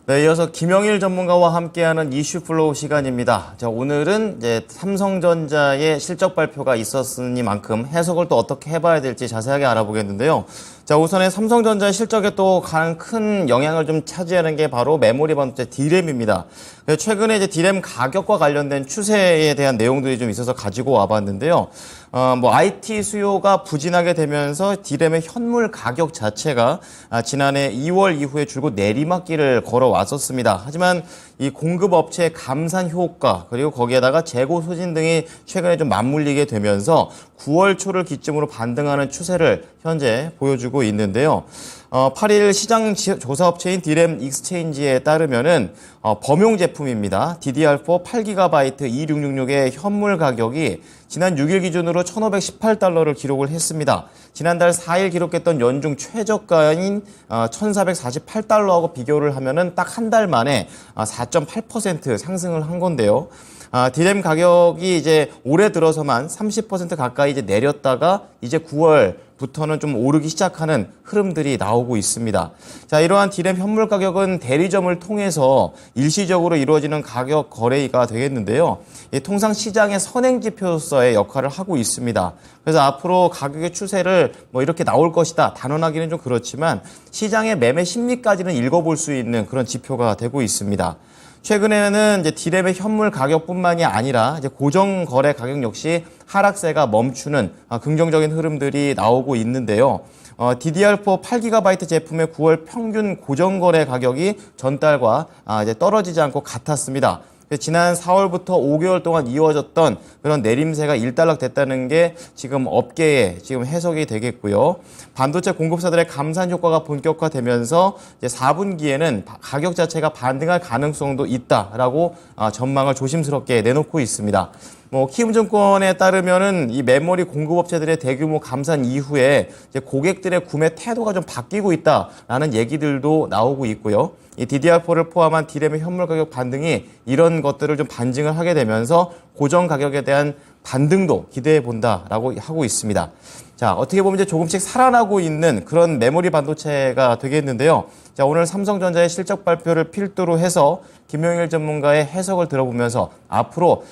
네, 이어서 김영일 전문가와 함께하는 이슈 플로우 시간입니다. 자, 오늘은 이제 삼성전자의 실적 발표가 있었으니만큼 해석을 또 어떻게 해봐야 될지 자세하게 알아보겠는데요. 자, 우선에 삼성전자의 실적에 또 가장 큰 영향을 좀 차지하는 게 바로 메모리 반도체 D램입니다. 최근에 이제 D램 가격과 관련된 추세에 대한 내용들이 좀 있어서 가지고 와봤는데요. IT 수요가 부진하게 되면서 D램의 현물 가격 자체가 지난해 2월 이후에 줄곧 내리막길을 걸어왔었습니다. 하지만 이 공급 업체의 감산 효과 그리고 거기에다가 재고 소진 등이 최근에 좀 맞물리게 되면서 9월 초를 기점으로 반등하는 추세를 현재 보여주고 있는데요. 8일 시장 조사업체인 D램 익스체인지에 따르면은 범용 제품입니다. DDR4 8GB 2666의 현물 가격이 지난 6일 기준으로 1,518달러를 기록을 했습니다. 지난달 4일 기록했던 연중 최저가인 1,448달러하고 비교를 하면은 딱 한 달 만에 4.8% 상승을 한 건데요. D램 가격이 이제 올해 들어서만 30% 가까이 이제 내렸다가 이제 9월부터는 좀 오르기 시작하는 흐름들이 나오고 있습니다. 자, 이러한 D램 현물 가격은 대리점을 통해서 일시적으로 이루어지는 가격 거래가 되겠는데요. 통상 시장의 선행지표로서의 역할을 하고 있습니다. 그래서 앞으로 가격의 추세를 이렇게 나올 것이다 단언하기는 좀 그렇지만 시장의 매매 심리까지는 읽어볼 수 있는 그런 지표가 되고 있습니다. 최근에는 이제 D램의 현물 가격뿐만이 아니라 이제 고정 거래 가격 역시 하락세가 멈추는 긍정적인 흐름들이 나오고 있는데요. DDR4 8GB 제품의 9월 평균 고정 거래 가격이 전달과 이제 떨어지지 않고 같았습니다. 지난 4월부터 5개월 동안 이어졌던 그런 내림세가 일단락 됐다는 게 지금 업계에 지금 해석이 되겠고요. 반도체 공급사들의 감산 효과가 본격화되면서 이제 4분기에는 가격 자체가 반등할 가능성도 있다라고 전망을 조심스럽게 내놓고 있습니다. 키움증권에 따르면은 이 메모리 공급업체들의 대규모 감산 이후에 이제 고객들의 구매 태도가 좀 바뀌고 있다라는 얘기들도 나오고 있고요. 이 DDR4를 포함한 D램의 현물 가격 반등이 이런 것들을 좀 반증을 하게 되면서 고정 가격에 대한 반등도 기대해 본다라고 하고 있습니다. 자, 어떻게 보면 이제 조금씩 살아나고 있는 그런 메모리 반도체가 되겠는데요. 자, 오늘 삼성전자의 실적 발표를 필두로 해서 김영일 전문가의 해석을 들어보면서 앞으로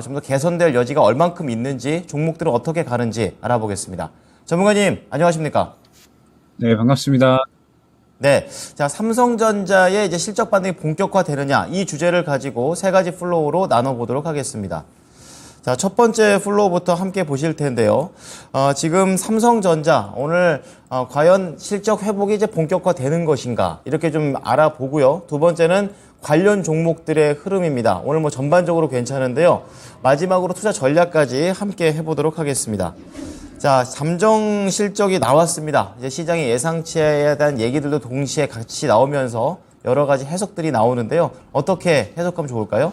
좀 더 개선될 여지가 얼만큼 있는지 종목들은 어떻게 가는지 알아보겠습니다. 전문가님, 안녕하십니까? 네, 반갑습니다. 네. 자, 삼성전자의 이제 실적 반등이 본격화되느냐, 이 주제를 가지고 세 가지 플로우로 나눠보도록 하겠습니다. 자, 첫 번째 플로우부터 함께 보실 텐데요. 지금 삼성전자 오늘 과연 실적 회복이 이제 본격화되는 것인가 이렇게 좀 알아보고요. 두 번째는 관련 종목들의 흐름입니다. 오늘 전반적으로 괜찮은데요. 마지막으로 투자 전략까지 함께 해보도록 하겠습니다. 자, 잠정 실적이 나왔습니다. 이제 시장의 예상치에 대한 얘기들도 동시에 같이 나오면서 여러 가지 해석들이 나오는데요. 어떻게 해석하면 좋을까요?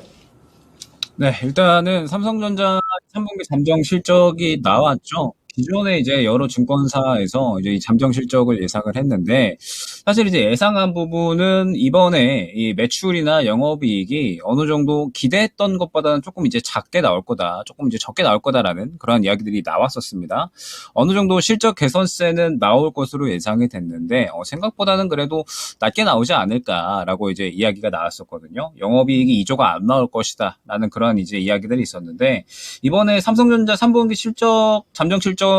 네, 일단은 삼성전자 3분기 잠정 실적이 나왔죠. 기존에 이제 여러 증권사에서 이제 이 잠정 실적을 예상을 했는데, 사실 이제 예상한 부분은 이번에 이 매출이나 영업이익이 어느 정도 기대했던 것보다는 조금 이제 작게 나올 거다, 조금 이제 적게 나올 거다라는 그런 이야기들이 나왔었습니다. 어느 정도 실적 개선세는 나올 것으로 예상이 됐는데, 생각보다는 그래도 낮게 나오지 않을까라고 이제 이야기가 나왔었거든요. 영업이익이 2조가 안 나올 것이다라는 그런 이제 이야기들이 있었는데, 이번에 삼성전자 3분기 실적, 잠정 실적이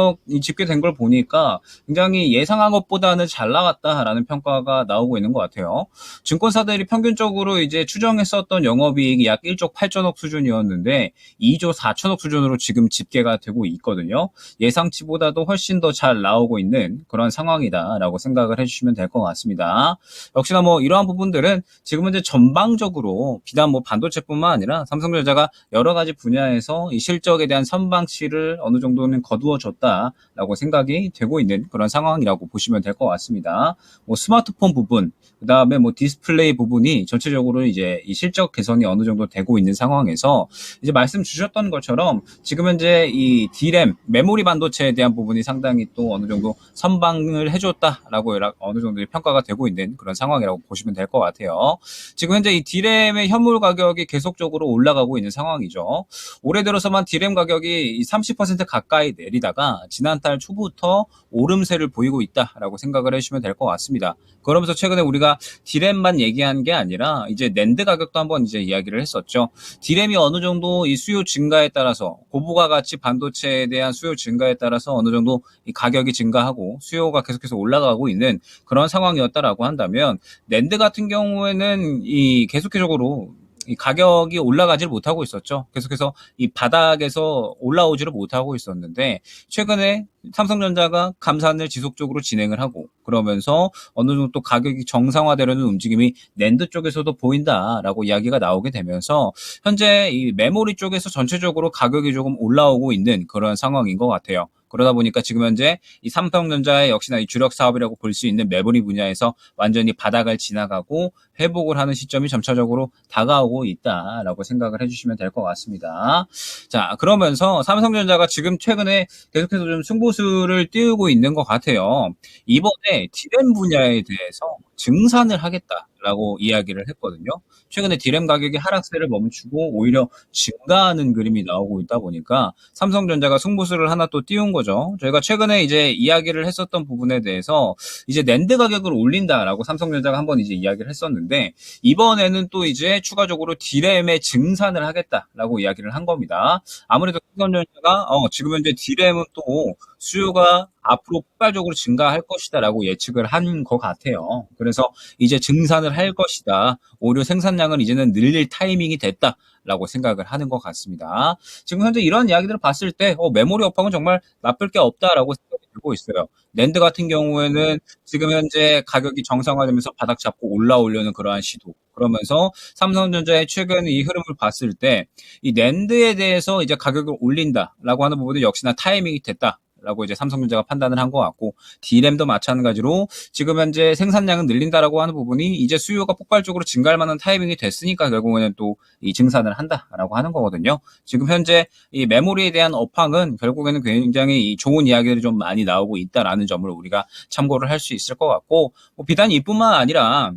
집계된 걸 보니까 굉장히 예상한 것보다는 잘 나갔다라는 평가가 나오고 있는 것 같아요. 증권사들이 평균적으로 이제 추정했었던 영업이익이 약 1조 8천억 수준이었는데 2조 4천억 수준으로 지금 집계가 되고 있거든요. 예상치보다도 훨씬 더 잘 나오고 있는 그런 상황이다라고 생각을 해주시면 될 것 같습니다. 역시나 이러한 부분들은 지금은 이제 전방적으로 비단 반도체뿐만 아니라 삼성전자가 여러 가지 분야에서 이 실적에 대한 선방치를 어느 정도는 거두어줬다라고 생각이 되고 있는 그런 상황이라고 보시면 될 것 같습니다. 스마트폰 부분, 그 다음에 디스플레이 부분이 전체적으로 이제 이 실적 개선이 어느 정도 되고 있는 상황에서 이제 말씀 주셨던 것처럼 지금 현재 이 D램, 메모리 반도체에 대한 부분이 상당히 또 어느 정도 선방을 해줬다라고 어느 정도 평가가 되고 있는 그런 상황이라고 보시면 될 것 같아요. 지금 현재 이 D램의 현물 가격이 계속적으로 올라가고 있는 상황이죠. 올해 들어서만 D램 가격이 30% 가까이 내리다가 지난달 초부터 오름세를 보이고 있다라고 생각을 해주시면 될 것 같습니다. 있다. 그러면서 최근에 우리가 디램만 얘기한 게 아니라 이제 낸드 가격도 한번 이제 이야기를 했었죠. 디램이 어느 정도 이 수요 증가에 따라서 고부가 가치 반도체에 대한 수요 증가에 따라서 어느 정도 이 가격이 증가하고 수요가 계속해서 올라가고 있는 그런 상황이었다라고 한다면 낸드 같은 경우에는 이 계속적으로 이 가격이 올라가지를 못하고 있었죠. 계속해서 이 바닥에서 올라오지를 못하고 있었는데 최근에 삼성전자가 감산을 지속적으로 진행을 하고 그러면서 어느 정도 또 가격이 정상화되려는 움직임이 낸드 쪽에서도 보인다라고 이야기가 나오게 되면서 현재 이 메모리 쪽에서 전체적으로 가격이 조금 올라오고 있는 그런 상황인 것 같아요. 그러다 보니까 지금 현재 이 삼성전자의 역시나 이 주력 사업이라고 볼 수 있는 메모리 분야에서 완전히 바닥을 지나가고 회복을 하는 시점이 점차적으로 다가오고 있다라고 생각을 해주시면 될 것 같습니다. 자, 그러면서 삼성전자가 지금 최근에 계속해서 좀 승부수를 띄우고 있는 것 같아요. 이번에 디램 분야에 대해서 증산을 하겠다라고 이야기를 했거든요. 최근에 디램 가격이 하락세를 멈추고 오히려 증가하는 그림이 나오고 있다 보니까 삼성전자가 승부수를 하나 또 띄운 거죠. 저희가 최근에 이제 이야기를 했었던 부분에 대해서 이제 낸드 가격을 올린다라고 삼성전자가 한번 이제 이야기를 했었는데 이번에는 또 이제 추가적으로 디램의 증산을 하겠다라고 이야기를 한 겁니다. 아무래도 삼성전자가 지금 현재 디램은 또 수요가 앞으로 폭발적으로 증가할 것이다라고 예측을 한 것 같아요. 그래서 이제 증산을 할 것이다. 오히려 생산량을 이제는 늘릴 타이밍이 됐다라고 생각을 하는 것 같습니다. 지금 현재 이런 이야기들을 봤을 때 메모리 업황은 정말 나쁠 게 없다라고 생각이 들고 있어요. 낸드 같은 경우에는 지금 현재 가격이 정상화되면서 바닥 잡고 올라오려는 그러한 시도. 그러면서 삼성전자의 최근 이 흐름을 봤을 때 이 낸드에 대해서 이제 가격을 올린다라고 하는 부분은 역시나 타이밍이 됐다. 라고 이제 삼성전자가 판단을 한 것 같고 D램도 마찬가지로 지금 현재 생산량은 늘린다라고 하는 부분이 이제 수요가 폭발적으로 증가할 만한 타이밍이 됐으니까 결국에는 또 이 증산을 한다라고 하는 거거든요. 지금 현재 이 메모리에 대한 업황은 결국에는 굉장히 이 좋은 이야기들이 좀 많이 나오고 있다라는 점을 우리가 참고를 할 수 있을 것 같고 비단 이뿐만 아니라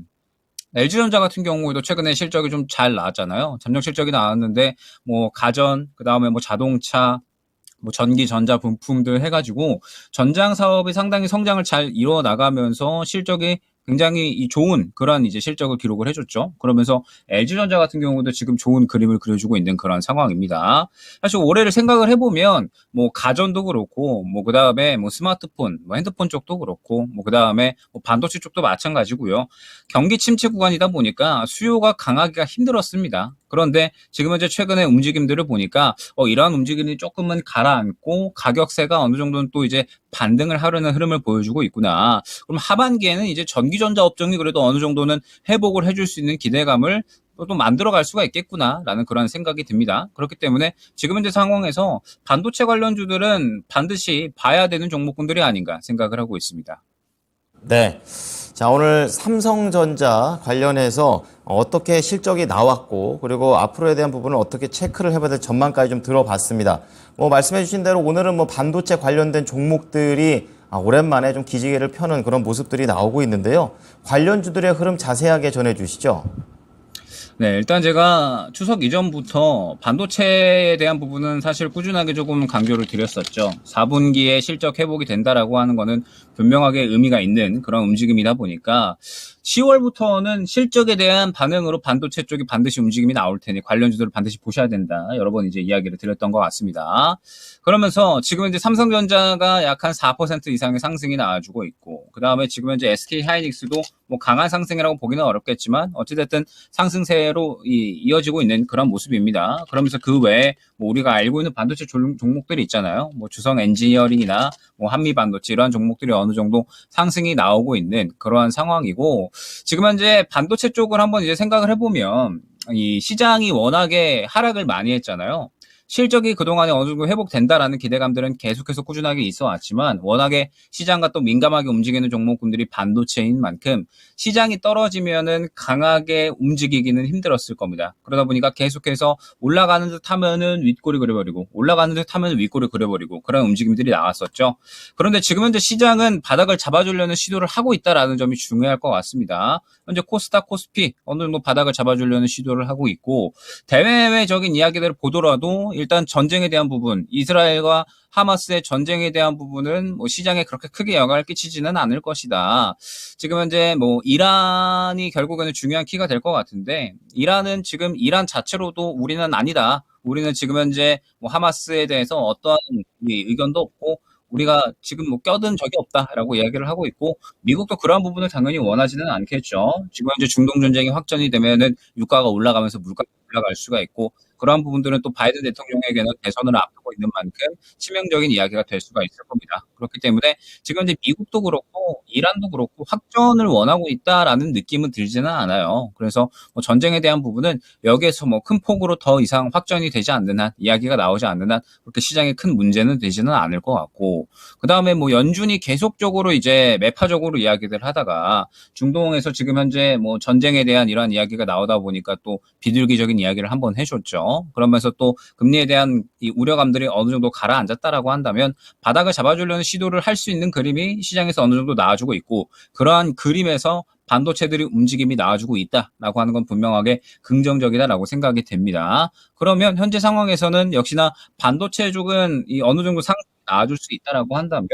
LG전자 같은 경우에도 최근에 실적이 좀 잘 나왔잖아요. 잠정 실적이 나왔는데 뭐 가전, 그다음에 뭐 자동차 뭐 전기, 전자, 부품들 해가지고 전장 사업이 상당히 성장을 잘 이뤄 나가면서 실적이 굉장히 이 좋은 그런 이제 실적을 기록을 해줬죠. 그러면서 LG전자 같은 경우도 지금 좋은 그림을 그려주고 있는 그런 상황입니다. 사실 올해를 생각을 해보면 뭐 가전도 그렇고 뭐 그다음에 뭐 스마트폰, 뭐 핸드폰 쪽도 그렇고 뭐 그다음에 뭐 반도체 쪽도 마찬가지고요. 경기 침체 구간이다 보니까 수요가 강하기가 힘들었습니다. 그런데 지금 현재 최근의 움직임들을 보니까 이러한 움직임이 조금은 가라앉고 가격세가 어느 정도는 또 이제 반등을 하려는 흐름을 보여주고 있구나. 그럼 하반기에는 이제 전기전자 업종이 그래도 어느 정도는 회복을 해줄 수 있는 기대감을 또 만들어갈 수가 있겠구나라는 그런 생각이 듭니다. 그렇기 때문에 지금 현재 상황에서 반도체 관련주들은 반드시 봐야 되는 종목군들이 아닌가 생각을 하고 있습니다. 네. 자, 오늘 삼성전자 관련해서 어떻게 실적이 나왔고, 그리고 앞으로에 대한 부분을 어떻게 체크를 해봐야 될 전망까지 좀 들어봤습니다. 뭐, 말씀해주신 대로 오늘은 뭐 반도체 관련된 종목들이 오랜만에 좀 기지개를 펴는 그런 모습들이 나오고 있는데요. 관련주들의 흐름 자세하게 전해주시죠. 네, 일단 제가 추석 이전부터 반도체에 대한 부분은 사실 꾸준하게 조금 강조를 드렸었죠. 4분기에 실적 회복이 된다라고 하는 거는 분명하게 의미가 있는 그런 움직임이다 보니까 10월부터는 실적에 대한 반응으로 반도체 쪽이 반드시 움직임이 나올 테니 관련주들을 반드시 보셔야 된다. 여러 번 이제 이야기를 드렸던 것 같습니다. 그러면서 지금 이제 삼성전자가 약 한 4% 이상의 상승이 나와주고 있고, 그 다음에 지금 현재 SK 하이닉스도 뭐 강한 상승이라고 보기는 어렵겠지만 어찌됐든 상승세로 이어지고 있는 그런 모습입니다. 그러면서 그 외에 뭐 우리가 알고 있는 반도체 종목들이 있잖아요. 뭐 주성 엔지니어링이나 뭐 한미 반도체 이러한 종목들이 어느 정도 상승이 나오고 있는 그러한 상황이고, 지금 현재 반도체 쪽을 한번 이제 생각을 해보면 이 시장이 워낙에 하락을 많이 했잖아요. 실적이 그동안에 어느 정도 회복된다라는 기대감들은 계속해서 꾸준하게 있어 왔지만 워낙에 시장과 또 민감하게 움직이는 종목군들이 반도체인 만큼 시장이 떨어지면은 강하게 움직이기는 힘들었을 겁니다. 그러다 보니까 계속해서 올라가는 듯 하면은 윗꼬리 그려버리고 올라가는 듯 하면은 윗꼬리 그려버리고 그런 움직임들이 나왔었죠. 그런데 지금 현재 시장은 바닥을 잡아주려는 시도를 하고 있다라는 점이 중요할 것 같습니다. 현재 코스닥, 코스피 어느 정도 바닥을 잡아주려는 시도를 하고 있고, 대외적인 이야기들을 보더라도 일단 전쟁에 대한 부분, 이스라엘과 하마스의 전쟁에 대한 부분은 뭐 시장에 그렇게 크게 영향을 끼치지는 않을 것이다. 지금 현재 뭐 이란이 결국에는 중요한 키가 될 것 같은데, 이란은 지금 이란 자체로도 우리는 아니다. 우리는 지금 현재 뭐 하마스에 대해서 어떠한 의견도 없고 우리가 지금 뭐 껴든 적이 없다라고 이야기를 하고 있고, 미국도 그러한 부분을 당연히 원하지는 않겠죠. 지금 현재 중동 전쟁이 확전이 되면은 유가가 올라가면서 물가가 올라갈 수가 있고, 그러한 부분들은 또 바이든 대통령에게는 대선을 앞두고 있는 만큼 치명적인 이야기가 될 수가 있을 겁니다. 그렇기 때문에 지금 이제 미국도 그렇고 이란도 그렇고 확전을 원하고 있다라는 느낌은 들지는 않아요. 그래서 뭐 전쟁에 대한 부분은 여기에서 뭐 큰 폭으로 더 이상 확전이 되지 않는 한, 이야기가 나오지 않는 한 그렇게 시장에 큰 문제는 되지는 않을 것 같고, 그 다음에 뭐 연준이 계속적으로 이제 매파적으로 이야기를 하다가 중동에서 지금 현재 뭐 전쟁에 대한 이러한 이야기가 나오다 보니까 또 비둘기적인 이야기를 한번 해줬죠. 그러면서 또 금리에 대한 이 우려감들이 어느 정도 가라앉았다라고 한다면 바닥을 잡아주려는 시도를 할 수 있는 그림이 시장에서 어느 정도 나와주고 있고, 그러한 그림에서 반도체들이 움직임이 나와주고 있다라고 하는 건 분명하게 긍정적이다라고 생각이 됩니다. 그러면 현재 상황에서는 역시나 반도체 쪽은 이 어느 정도 상승이 나와줄 수 있다라고 한다면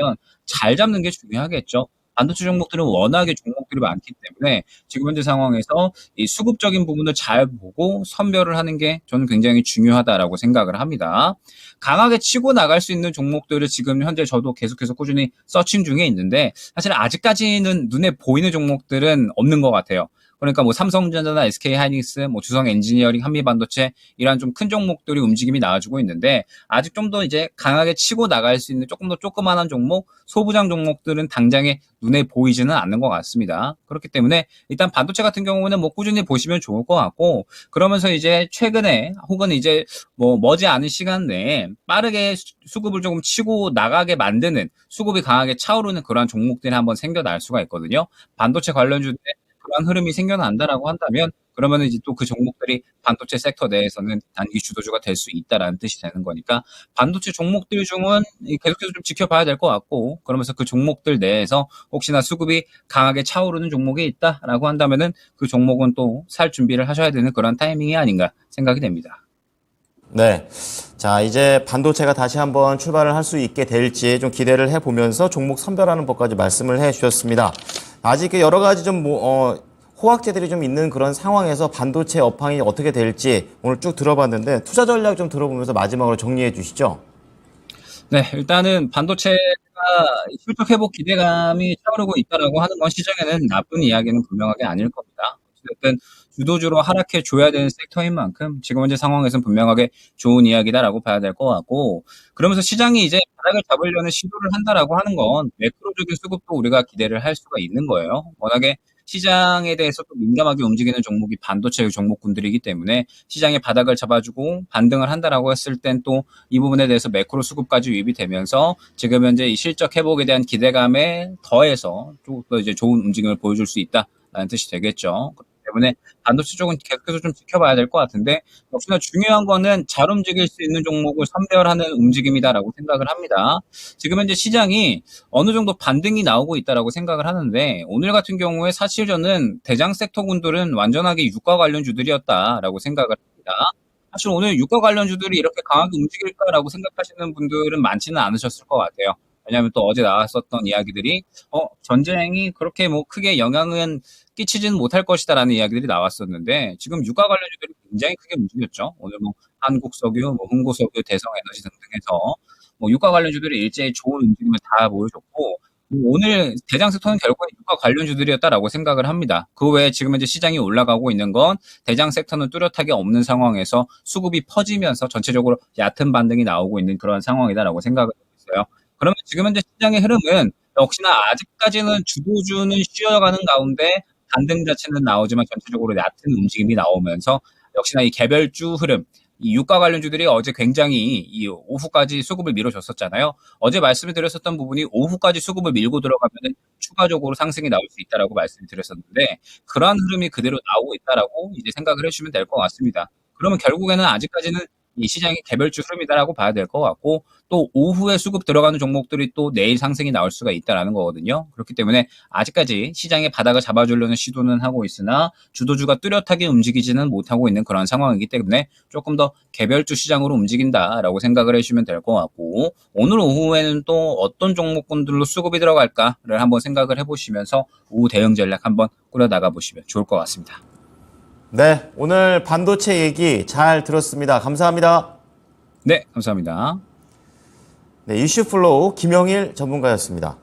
잘 잡는 게 중요하겠죠. 반도체 종목들은 워낙에 종목들이 많기 때문에 지금 현재 상황에서 이 수급적인 부분을 잘 보고 선별을 하는 게 저는 굉장히 중요하다라고 생각을 합니다. 강하게 치고 나갈 수 있는 종목들을 지금 현재 저도 계속해서 꾸준히 서칭 중에 있는데, 사실 아직까지는 눈에 보이는 종목들은 없는 것 같아요. 그러니까 뭐 삼성전자나 SK하이닉스, 뭐 주성엔지니어링, 한미반도체 이런 좀 큰 종목들이 움직임이 나와주고 있는데, 아직 좀 더 이제 강하게 치고 나갈 수 있는 조금 더 조그만한 종목, 소부장 종목들은 당장에 눈에 보이지는 않는 것 같습니다. 그렇기 때문에 일단 반도체 같은 경우는 뭐 꾸준히 보시면 좋을 것 같고, 그러면서 이제 최근에 혹은 이제 뭐 머지않은 시간 내에 빠르게 수급을 조금 치고 나가게 만드는, 수급이 강하게 차오르는 그러한 종목들이 한번 생겨날 수가 있거든요. 반도체 관련주들의 그러한 흐름이 생겨난다라고 한다면, 그러면 이제 또 그 종목들이 반도체 섹터 내에서는 단기 주도주가 될 수 있다라는 뜻이 되는 거니까, 반도체 종목들 중은 계속해서 좀 지켜봐야 될 것 같고, 그러면서 그 종목들 내에서 혹시나 수급이 강하게 차오르는 종목이 있다라고 한다면은 그 종목은 또 살 준비를 하셔야 되는 그런 타이밍이 아닌가 생각이 됩니다. 네. 자, 이제 반도체가 다시 한번 출발을 할 수 있게 될지 좀 기대를 해보면서 종목 선별하는 법까지 말씀을 해 주셨습니다. 아직 여러 가지 좀 호황제들이 좀 있는 그런 상황에서 반도체 업황이 어떻게 될지 오늘 쭉 들어봤는데, 투자 전략 좀 들어보면서 마지막으로 정리해 주시죠. 네, 일단은 반도체가 실적 회복 기대감이 차오르고 있다라고 하는 건 시장에는 나쁜 이야기는 분명하게 아닐 겁니다. 어쨌든 주도주로 하락해 줘야 되는 섹터인 만큼 지금 현재 상황에서는 분명하게 좋은 이야기다라고 봐야 될 것 같고, 그러면서 시장이 이제 바닥을 잡으려는 시도를 한다라고 하는 건 매크로적인 수급도 우리가 기대를 할 수가 있는 거예요. 워낙에 시장에 대해서 또 민감하게 움직이는 종목이 반도체 종목군들이기 때문에 시장의 바닥을 잡아주고 반등을 한다라고 했을 땐 또 이 부분에 대해서 매크로 수급까지 유입이 되면서 지금 현재 이 실적 회복에 대한 기대감에 더해서 또 이제 좋은 움직임을 보여줄 수 있다라는 뜻이 되겠죠. 그렇기 때문에 반도체 쪽은 계속해서 좀 지켜봐야 될 것 같은데, 역시나 중요한 거는 잘 움직일 수 있는 종목을 선별하는 움직임이다라고 생각을 합니다. 지금 현재 시장이 어느 정도 반등이 나오고 있다라고 생각을 하는데, 오늘 같은 경우에 사실 저는 대장 섹터군들은 완전하게 유가 관련주들이었다라고 생각을 합니다. 사실 오늘 유가 관련주들이 이렇게 강하게 움직일까라고 생각하시는 분들은 많지는 않으셨을 것 같아요. 왜냐하면 또 어제 나왔었던 이야기들이 전쟁이 그렇게 뭐 크게 영향은 끼치지는 못할 것이다라는 이야기들이 나왔었는데, 지금 유가 관련주들이 굉장히 크게 움직였죠. 오늘 뭐 한국석유, 뭐 흥고석유, 대성에너지 등등해서 뭐 유가 관련주들이 일제히 좋은 움직임을 다 보여줬고, 오늘 대장 섹터는 결국은 유가 관련주들이었다라고 생각을 합니다. 그 외에 지금 현재 시장이 올라가고 있는 건 대장 섹터는 뚜렷하게 없는 상황에서 수급이 퍼지면서 전체적으로 얕은 반등이 나오고 있는 그런 상황이다라고 생각을 하고 있어요. 그러면 지금 현재 시장의 흐름은 역시나 아직까지는 주도주는 쉬어가는 가운데 반등 자체는 나오지만 전체적으로 얕은 움직임이 나오면서, 역시나 이 개별주 흐름, 이 유가 관련주들이 어제 굉장히 이 오후까지 수급을 밀어줬었잖아요. 어제 말씀을 드렸었던 부분이 오후까지 수급을 밀고 들어가면 추가적으로 상승이 나올 수 있다라고 말씀을 드렸었는데, 그러한 흐름이 그대로 나오고 있다라고 이제 생각을 해주시면 될 것 같습니다. 그러면 결국에는 아직까지는 이 시장이 개별주 흐름이다라고 봐야 될 것 같고, 또 오후에 수급 들어가는 종목들이 또 내일 상승이 나올 수가 있다라는 거거든요. 그렇기 때문에 아직까지 시장의 바닥을 잡아주려는 시도는 하고 있으나 주도주가 뚜렷하게 움직이지는 못하고 있는 그런 상황이기 때문에 조금 더 개별주 시장으로 움직인다라고 생각을 해주시면 될 것 같고, 오늘 오후에는 또 어떤 종목군들로 수급이 들어갈까를 한번 생각을 해보시면서 오후 대응 전략 한번 꾸려나가 보시면 좋을 것 같습니다. 네, 오늘 반도체 얘기 잘 들었습니다. 감사합니다. 네, 감사합니다. 네, 이슈플로우 김영일 전문가였습니다.